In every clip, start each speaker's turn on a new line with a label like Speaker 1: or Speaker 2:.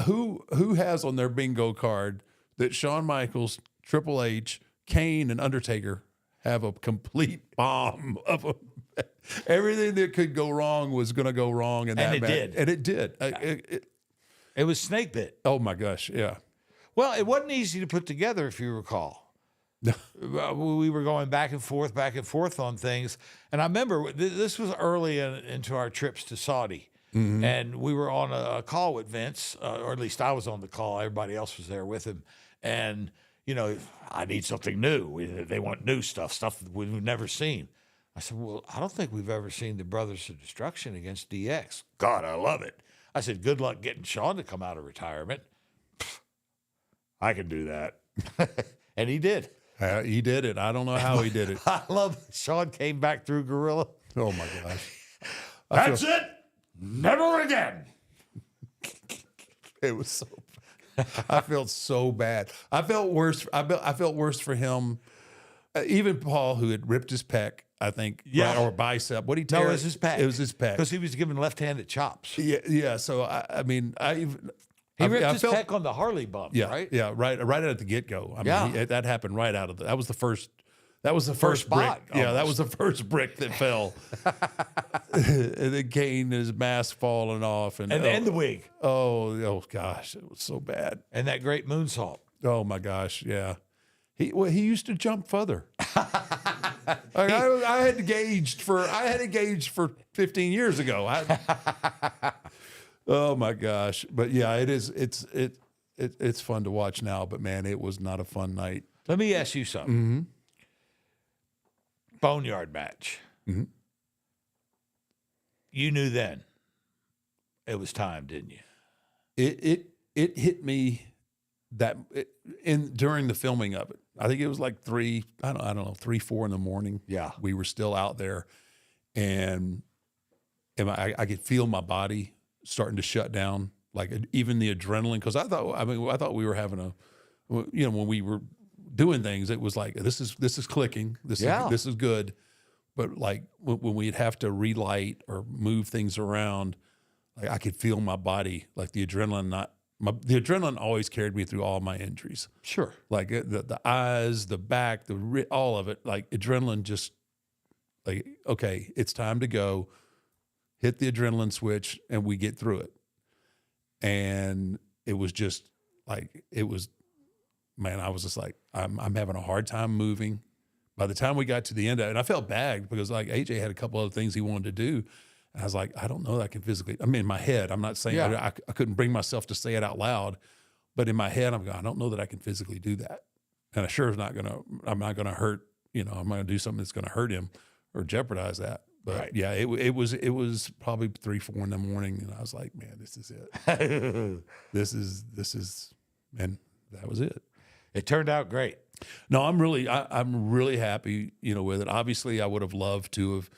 Speaker 1: Who has on their bingo card that Shawn Michaels, Triple H, Kane, and Undertaker have a complete bomb of a everything that could go wrong was going to go wrong, and it
Speaker 2: did.
Speaker 1: And it did.
Speaker 2: It was snake bit.
Speaker 1: Oh my gosh, yeah.
Speaker 2: Well, it wasn't easy to put together, if you recall. We were going back and forth on things. And I remember this was early into our trips to Saudi. Mm-hmm. And we were on a call with Vince, or at least I was on the call. Everybody else was there with him. And, I need something new. They want new stuff that we've never seen. I said, well, I don't think we've ever seen the Brothers of Destruction against DX. God, I love it. I said, good luck getting Shawn to come out of retirement. I can do that. And he did.
Speaker 1: He did it. I don't know how he did it.
Speaker 2: I love Shawn came back through Gorilla.
Speaker 1: Oh, my gosh.
Speaker 2: That's it. Never again.
Speaker 1: It was so bad. I felt so bad. I felt worse. I felt worse for him. Even Paul, who had ripped his pec, I think, right, or bicep. What did he tear?
Speaker 2: No, it was his pec.
Speaker 1: It was his pec.
Speaker 2: Because he was giving left-handed chops.
Speaker 1: Yeah. So,
Speaker 2: He ripped his pec on the Harley bump, right?
Speaker 1: Yeah, right at the get-go. I mean, that happened right out of that was the first. That was the
Speaker 2: first
Speaker 1: brick.
Speaker 2: spot,
Speaker 1: Yeah, that was the first brick that fell. And then Kane, his mask falling off, and
Speaker 2: the wig.
Speaker 1: Oh gosh, it was so bad.
Speaker 2: And that great moonsault.
Speaker 1: Oh my gosh, yeah. He used to jump further. I had engaged for 15 years ago. Oh my gosh. But yeah, it's fun to watch now, but man, it was not a fun night.
Speaker 2: Let me ask you something.
Speaker 1: Mm-hmm.
Speaker 2: Boneyard match.
Speaker 1: Mm-hmm.
Speaker 2: You knew then it was time, didn't you?
Speaker 1: It hit me during the filming of it. I think it was like 3, 4 in the morning.
Speaker 2: Yeah.
Speaker 1: We were still out there, and I could feel my body starting to shut down, like even the adrenaline. Because I thought we were having when we were doing things, it was like this is clicking, this is good. But like when we'd have to relight or move things around, like I could feel my body, like the adrenaline. The adrenaline always carried me through all my injuries.
Speaker 2: Sure,
Speaker 1: like the eyes, the back, all of it. Like adrenaline, just like okay, it's time to go. Hit the adrenaline switch, and we get through it. And it was just like man, I was just like, I'm having a hard time moving. By the time we got to the end of it, and I felt bad because like AJ had a couple other things he wanted to do. And I was like, I don't know that I can physically, I mean, in my head, I'm not saying, I couldn't bring myself to say it out loud, but in my head, I'm going, I don't know that I can physically do that. And I sure I'm not going to hurt, I'm going to do something that's going to hurt him or jeopardize that. But
Speaker 2: right.
Speaker 1: Yeah, it was probably 3, 4 in the morning. And I was like, man, this is it. this is, and that was it.
Speaker 2: It turned out great.
Speaker 1: No, I'm really happy, with it. Obviously, I would have loved to have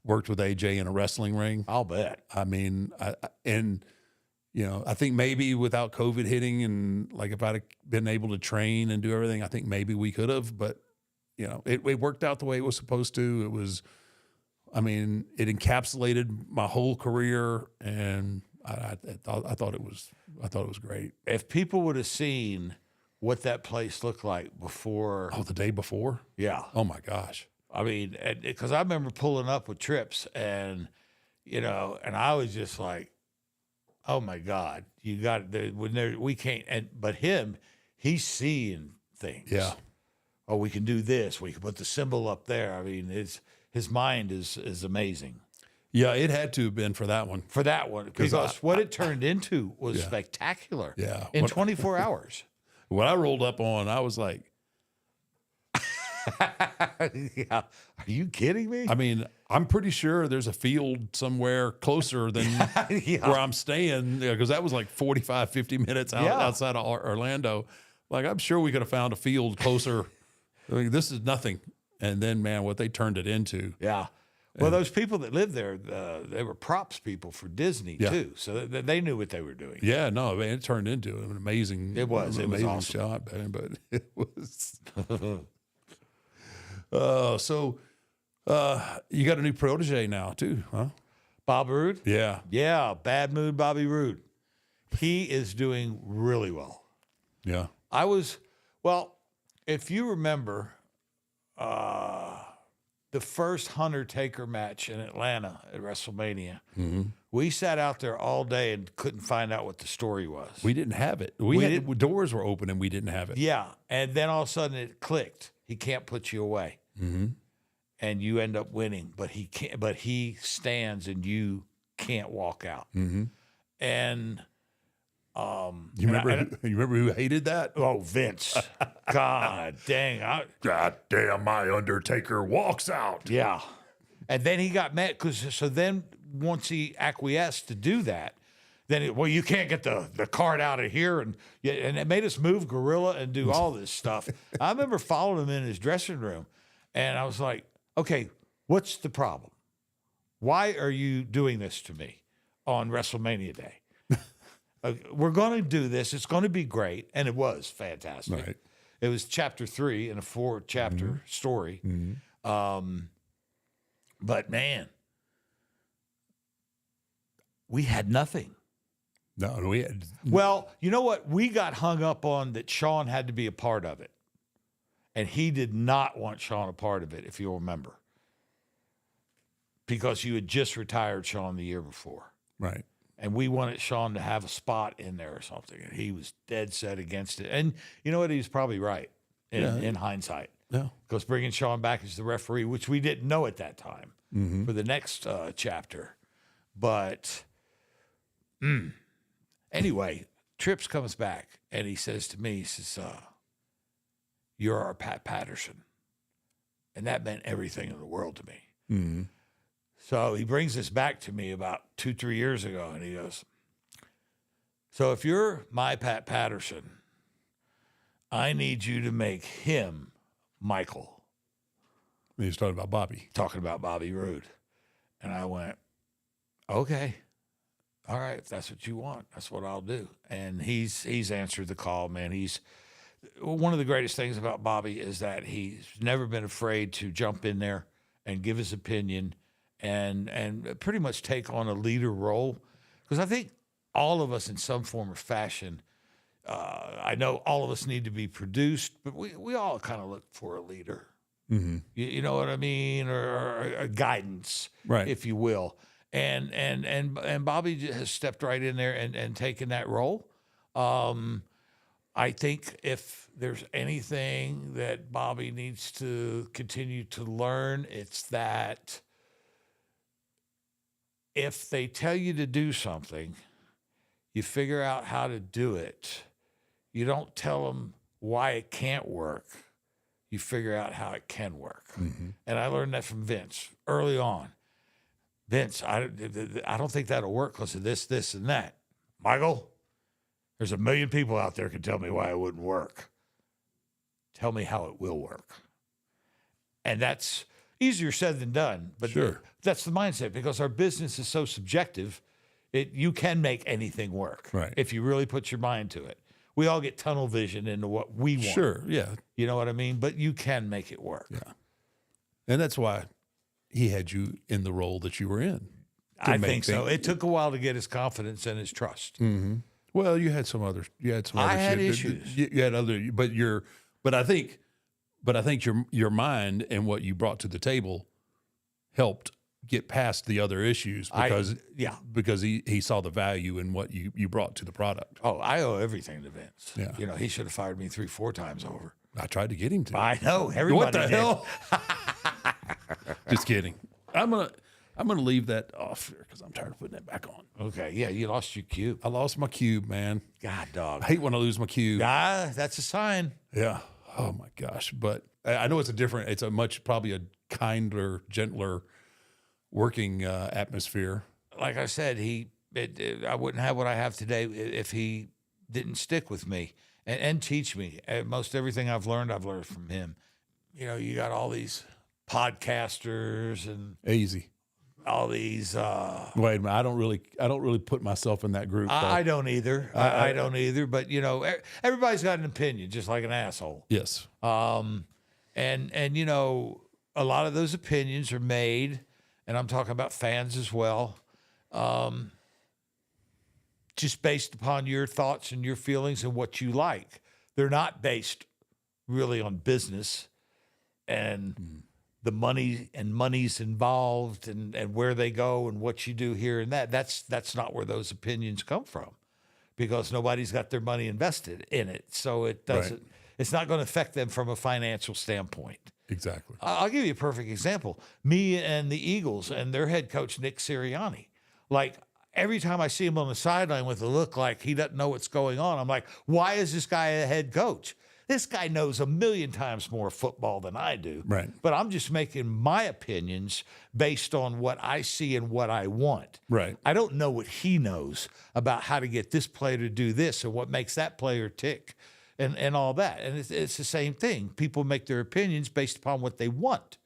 Speaker 1: worked with AJ in a wrestling ring.
Speaker 2: I'll bet.
Speaker 1: I mean, I think maybe without COVID hitting and like if I'd been able to train and do everything, I think maybe we could have. But it worked out the way it was supposed to. It was, it encapsulated my whole career, and I thought it was great.
Speaker 2: If people would have seen what that place looked like before.
Speaker 1: Oh, the day before?
Speaker 2: Yeah.
Speaker 1: Oh, my gosh.
Speaker 2: I mean, because I remember pulling up with Trips and I was just like, oh, my God, you got it. We can't. But he's seeing things.
Speaker 1: Yeah.
Speaker 2: Oh, we can do this. We can put the symbol up there. I mean, his mind is amazing.
Speaker 1: Yeah, it had to have been for that one.
Speaker 2: For that one. Because what it turned into was spectacular.
Speaker 1: Yeah.
Speaker 2: In 24 hours.
Speaker 1: When I rolled up on, I was like,
Speaker 2: yeah. Are you kidding me?
Speaker 1: I mean, I'm pretty sure there's a field somewhere closer than where I'm staying, because that was like 45, 50 minutes outside of Orlando. Like, I'm sure we could have found a field closer. I mean, this is nothing. And then, man, what they turned it into.
Speaker 2: Yeah. Well, those people that lived there, they were props people for Disney, too. So they knew what they were doing.
Speaker 1: Yeah, no, man, it turned into an amazing
Speaker 2: awesome
Speaker 1: shot, man, but it was. So you got a new protege now, too, huh?
Speaker 2: Bob Roode?
Speaker 1: Yeah.
Speaker 2: Yeah, Bad Mood Bobby Roode. He is doing really well.
Speaker 1: Yeah.
Speaker 2: If you remember, the first Undertaker match in Atlanta at WrestleMania, we sat out there all day and couldn't find out what the story was.
Speaker 1: We didn't have it. Doors were open and we didn't have it.
Speaker 2: Yeah. And then all of a sudden it clicked. He can't put you away. And you end up winning, but he can't, but he stands and you can't walk out. And
Speaker 1: you remember who hated that?
Speaker 2: oh, Vince. God dang.
Speaker 1: God damn, my Undertaker walks out.
Speaker 2: Yeah. And then he got mad so then once he acquiesced to do that, then you can't get the card out of here, and it made us move gorilla and do all this stuff. I remember following him in his dressing room, and I was like, okay, what's the problem? Why are you doing this to me on WrestleMania Day? We're going to do this. It's going to be great, and it was fantastic.
Speaker 1: Right.
Speaker 2: It was chapter 3 in a 4-chapter story. But man, we had nothing.
Speaker 1: No, we had.
Speaker 2: Well, you know what? We got hung up on that Sean had to be a part of it. And he did not want Sean a part of it, if you'll remember. Because you had just retired Sean the year before.
Speaker 1: Right.
Speaker 2: And we wanted Sean to have a spot in there or something. And he was dead set against it. And you know what? He was probably right in hindsight.
Speaker 1: Yeah.
Speaker 2: Because bringing Sean back as the referee, which we didn't know at that time for the next chapter. But anyway, Trips comes back and he says to me, he says, you're our Pat Patterson. And that meant everything in the world to me. So he brings this back to me about 2-3 years ago, and he goes, so if you're my Pat Patterson, I need you to make him Michael.
Speaker 1: He's talking about Bobby.
Speaker 2: Talking about Bobby Roode. And I went, okay. All right, if that's what you want, that's what I'll do. And he's answered the call, man. One of the greatest things about Bobby is that he's never been afraid to jump in there and give his opinion and pretty much take on a leader role. Because I think all of us in some form or fashion, I know all of us need to be produced, but we all kind of look for a leader. You know what I mean? Or a guidance,
Speaker 1: Right.
Speaker 2: if you will. And Bobby has stepped right in there and taken that role. I think if there's anything that Bobby needs to continue to learn, it's that if they tell you to do something, you figure out how to do it. You don't tell them why it can't work. You figure out how it can work. And I learned that from Vince early on. Vince, I don't think that'll work because of this, this, and that. Michael, there's 1 million people out there can tell me why it wouldn't work. Tell me how it will work. And that's easier said than done, but
Speaker 1: Sure.
Speaker 2: That's the mindset because our business is so subjective. You can make anything work
Speaker 1: Right.
Speaker 2: if you really put your mind to it. We all get tunnel vision into what we want.
Speaker 1: Sure. Yeah.
Speaker 2: You know what I mean? But you can make it work.
Speaker 1: Yeah. And that's why he had you in the role that you were in.
Speaker 2: I think so. It took a while to get his confidence and his trust.
Speaker 1: Well, you had some other.
Speaker 2: I had
Speaker 1: shit.
Speaker 2: issues.
Speaker 1: You had other, but I think your mind and what you brought to the table helped get past the other issues because he saw the value in what you brought to the product.
Speaker 2: Oh, I owe everything to Vince.
Speaker 1: Yeah.
Speaker 2: You know, he should have fired me 3-4 times over.
Speaker 1: I tried to get him to.
Speaker 2: I know. Everybody
Speaker 1: What the
Speaker 2: did.
Speaker 1: hell? Just kidding. I'm gonna leave that off here because I'm tired of putting it back on.
Speaker 2: Okay. Yeah, you lost your cube.
Speaker 1: I lost my cube, man.
Speaker 2: God, dog.
Speaker 1: I hate when I lose my cube.
Speaker 2: That's a sign.
Speaker 1: Yeah. Oh my gosh. But I know it's a much probably a kinder, gentler working atmosphere.
Speaker 2: Like I said, I wouldn't have what I have today if he didn't stick with me and teach me. Most everything I've learned from him. You know, you got all these podcasters and
Speaker 1: Easy.
Speaker 2: all these.
Speaker 1: Wait a minute. I don't really put myself in that group.
Speaker 2: I don't either. I don't either. But you know, everybody's got an opinion, just like an asshole.
Speaker 1: Yes.
Speaker 2: And you know, a lot of those opinions are made, and I'm talking about fans as well, just based upon your thoughts and your feelings and what you like. They're not based really on business and the money's involved and where they go and what you do here and that. That's not where those opinions come from, because nobody's got their money invested in it. So it doesn't, it's not going to affect them from a financial standpoint.
Speaker 1: Exactly.
Speaker 2: I'll give you a perfect example. Me and the Eagles and their head coach, Nick Sirianni. Like, every time I see him on the sideline with a look like he doesn't know what's going on, I'm like, why is this guy a head coach? This guy knows a million times more football than I do.
Speaker 1: Right.
Speaker 2: But I'm just making my opinions based on what I see and what I want.
Speaker 1: Right.
Speaker 2: I don't know what he knows about how to get this player to do this or what makes that player tick and all that. And it's the same thing. People make their opinions based upon what they want,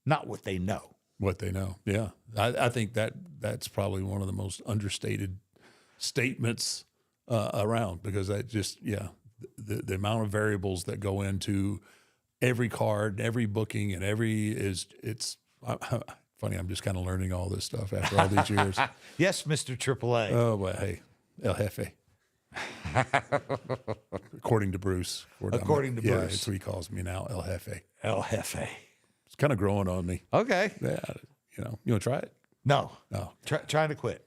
Speaker 2: not what they know.
Speaker 1: What they know. Yeah. I think that's probably one of the most understated statements around, because that just, the amount of variables that go into every card, every booking, and it's funny. I'm just kind of learning all this stuff after all these years.
Speaker 2: Yes, Mr. AAA.
Speaker 1: Oh, well, hey, El Jefe. According to Bruce.
Speaker 2: According to
Speaker 1: Bruce. Yeah,
Speaker 2: Bruce.
Speaker 1: that's what he calls me now, El Jefe.
Speaker 2: El Jefe.
Speaker 1: It's kind of growing on me.
Speaker 2: Okay.
Speaker 1: Yeah, you want to try it?
Speaker 2: No.
Speaker 1: No.
Speaker 2: Trying to quit.